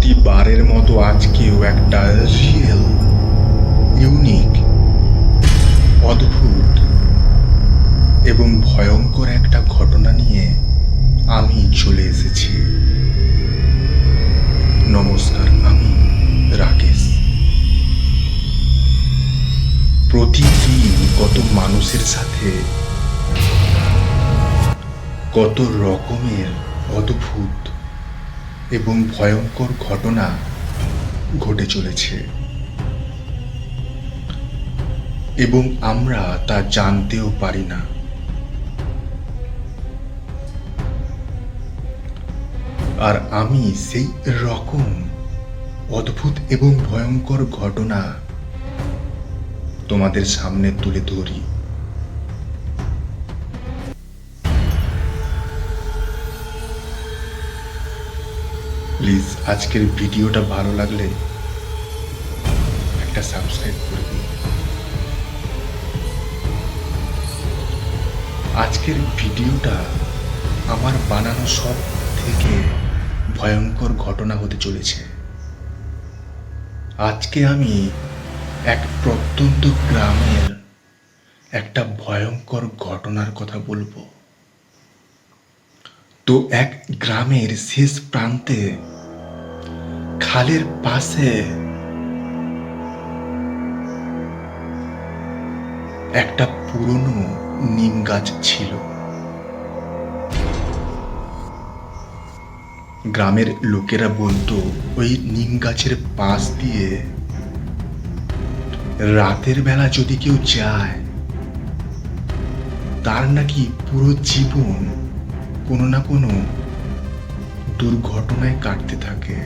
প্রতিবারের মতো আজকেও একটা রিয়েল, ইউনিক, অদ্ভুত এবং ভয়ঙ্কর একটা ঘটনা নিয়ে আমি চলে এসেছি। নমস্কার, আমি রাকেশ। প্রতিদিন কত মানুষের সাথে কত রকমের অদ্ভুত এবং ভয়ঙ্কর ঘটনা ঘটে চলেছে এবং আমরা তা জানতেও পারি না। আর আমি সেই রকম অদ্ভুত এবং ভয়ঙ্কর ঘটনা তোমাদের সামনে তুলে ধরি। প্লিজ আজকের ভিডিওটা ভালো লাগলে একটা সাবস্ক্রাইব করে দিন। আজকের ভিডিওটা আমার বানানো সব থেকে ভয়ঙ্কর ঘটনা হতে চলেছে। আজকে আমি এক প্রত্যন্ত গ্রামের একটা ভয়ঙ্কর ঘটনার কথা বলবো। তো এক গ্রামের শেষ প্রান্তে খালের পাশে একটা পুরনো নিম গাছ ছিল। গ্রামের লোকেরা বলতো ওই নিম গাছের পাশ দিয়ে রাতের বেলা যদি কেউ যায় তার নাকি পুরো জীবন কোনো না কোনো দুর্ঘটনায় কাটতে থাকে।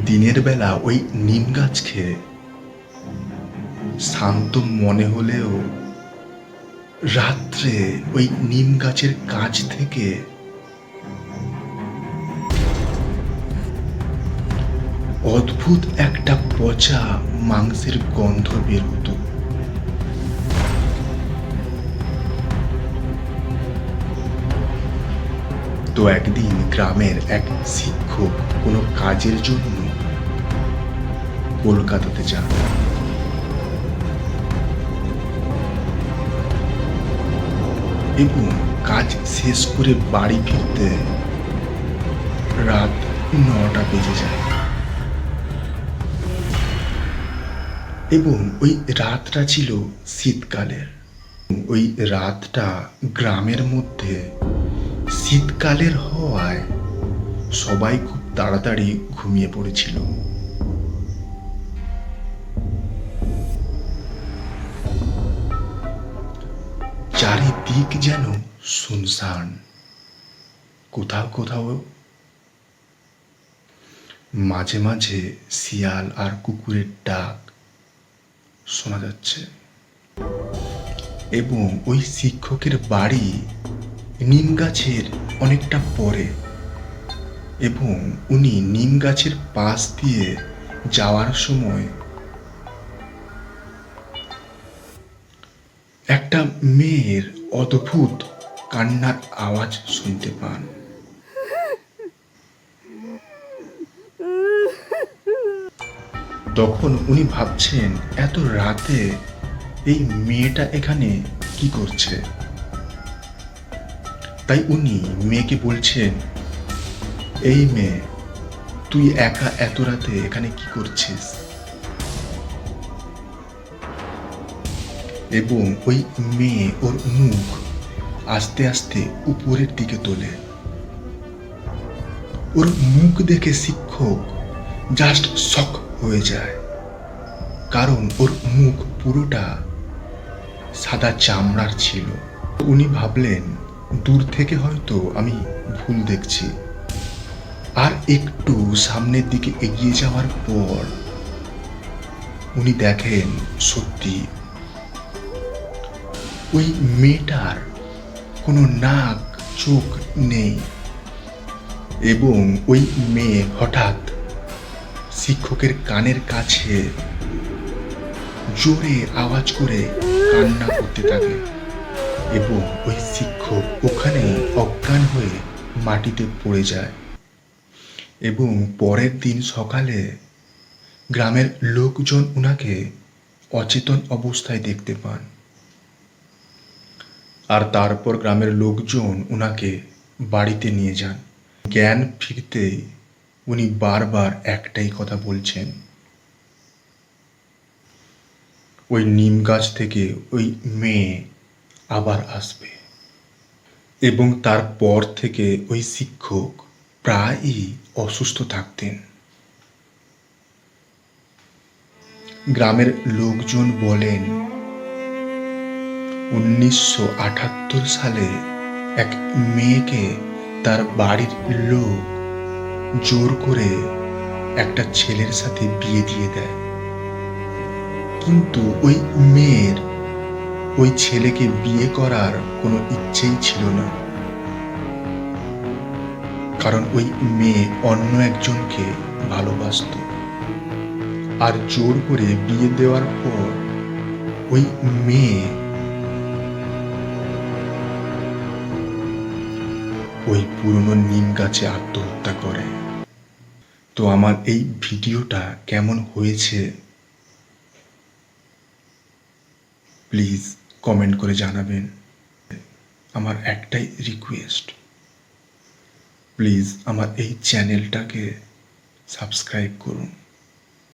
দিনের বেলা ওই নিম গাছকে শান্ত মনে হলেও রাত্রে ওই নিম গাছের কাছ থেকে অদ্ভুত একটা পচা মাংসের গন্ধ বের হতো। তো একদিন গ্রামের এক শিক্ষক কোনো কাজের জন্য কলকাতাতে যান। এবং কাজ শেষ করে বাড়ি ফিরতে রাত 9টা বেজে যায়। এবং ওই রাতটা ছিল শীতকালের। ওই রাতটা গ্রামের মধ্যে শীতকালের হওয়ায় সবাই খুব তাড়াতাড়ি ঘুমিয়ে পড়েছিল। চারিদিক যেন শুনশান, কোথাও কোথাও মাঝে মাঝে শিয়াল আর কুকুরের ডাক শোনা যাচ্ছে। এবং ওই শিক্ষকের বাড়ি নিম গাছের অনেকটা পরে এবং উনি নিম গাছের পাশ দিয়ে যাওয়ার সময় একটা মেয়ের অদ্ভুত কান্নার আওয়াজ শুনতে পান। তখন উনি ভাবছেন এত রাতে এই মেয়েটা এখানে কি করছে। তাই উনি মেয়েকে বলছেন, এই মেয়ে, তুই একা এত রাতে এখানে কি করছিস? এবং ওই মেয়ে ওর মুখ আস্তে আস্তে উপরের দিকে তোলে। ওর মুখ দেখে শিক্ষক জাস্ট শক হয়ে যায়, কারণ ওর মুখ পুরোটা সাদা চামড়ার ছিল। উনি ভাবলেন দূর থেকে হয়তো আমি ভুল দেখছি। আর একটু সামনের দিকে এগিয়ে যাওয়ার পর উনি দেখেন সত্যি ওই মেয়েটার কোনো নাক চোখ নেই। এবং ওই মেয়ে হঠাৎ শিক্ষকের কানের কাছে জোরে আওয়াজ করে কান্না করতে থাকে। এবং ওই শিক্ষক ওখানেই অজ্ঞান হয়ে মাটিতে পড়ে যায়। এবং পরের দিন সকালে গ্রামের লোকজন উনাকে অচেতন অবস্থায় দেখতে পান। আর তারপর গ্রামের লোকজন উনাকে বাড়িতে নিয়ে যান। জ্ঞান ফিরতেই উনি বারবার একটাই কথা বলছেন, ওই নিম গাছ থেকে ওই মেয়ে আবার আসবে। এবং তারপর থেকে ওই শিক্ষক প্রায়ই অসুস্থ থাকতেন। গ্রামের লোকজন বলেন 1978 সালে এক মেয়েকে তার বাড়ির লোক জোর করে একটা ছেলের সাথে বিয়ে দিয়ে দেয়। কিন্তু ওই মেয়ের ওই ছেলেকে বিয়ে করার কোনো ইচ্ছেই ছিল না, কারণ ওই মেয়ে অন্য একজনকে ভালোবাসতো। আর জোর করে বিয়ে দেওয়ার পর ওই মেয়ে ওই পুরনো নিম গাছে আত্মহত্যা করে। তো আমার এই ভিডিওটা কেমন হয়েছে প্লিজ কমেন্ট করে জানাবেন। আমার একটাই রিকোয়েস্ট, প্লিজ আমার এই চ্যানেলটাকে সাবস্ক্রাইব করুন।